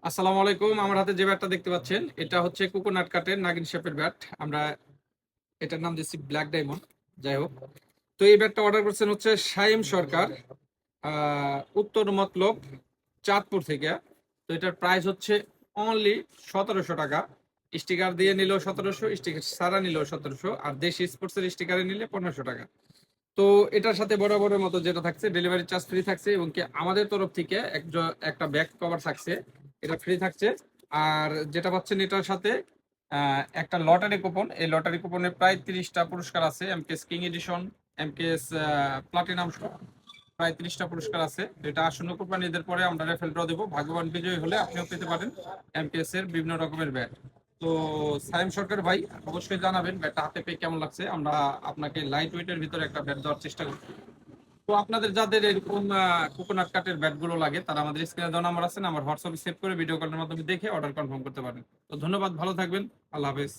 আসসালামু আলাইকুম। আমার হাতে যে ব্যাটটা দেখতে পাচ্ছেন, এটা হচ্ছে কোকোনাট কাটের নাগিন শেপের ব্যাট। আমরা এটার নাম দিচ্ছি ব্ল্যাক ডায়মন্ড। যাই হোক, তো এই ব্যাটটা অর্ডার করছেন হচ্ছে শাইম সরকার, উত্তর মতলব, চাঁদপুর থেকে। তো এটার প্রাইস হচ্ছে অনলি ১৭০০ টাকা। স্টিকার দিয়ে নিলেও ১৭০০, স্টিকার ছাড়া নিলেও ১৭০০, আর দেশি স্পোর্টসের স্টিকারে নিলে ১৫০০ টাকা। তো এটার সাথে বরাবরের মতো যেটা থাকছে, ডেলিভারি চার্জ ফ্রি থাকছে, এবং কি আমাদের তরফ থেকে একটা ব্যাক কভার থাকছে, এটা ফ্রি থাকছে। আর যেটা পাচ্ছেন এটার সাথে একটা লটারি কুপন। এই লটারি কুপনে প্রায় ৩০টা পুরস্কার আছে, MKS king edition, MKS platinum, প্রায় ৩০টা পুরস্কার আছে। এটা আসন্ন কোরবানিদের পরে আমরা রেফেল ড্র দেবো। ভাগ্যবান বিজয়ী হলে আপনিও পেতে পারেন এমকেএস এর বিভিন্ন রকমের ব্যাট। তো সাইম সরকার ভাই, অবশ্যই জানাবেন ব্যাটটা হাতে পেয়ে কেমন লাগছে। আমরা আপনাকে লাইট ওয়েটের ভিতরে একটা ব্যাট দেওয়ার চেষ্টা করছি। তো আপনাদের যাদের এরকম কোকোনাট কাটের ব্যাট গুলো লাগে, তারা আমাদের স্ক্রিনে দেওয়া নাম্বার আছে, আমার হোয়াটসঅ্যাপে সেভ করে ভিডিও কলের মাধ্যমে দেখে অর্ডার কনফার্ম করতে পারেন। তো ধন্যবাদ, ভালো থাকবেন, আল্লাহ হাফেজ।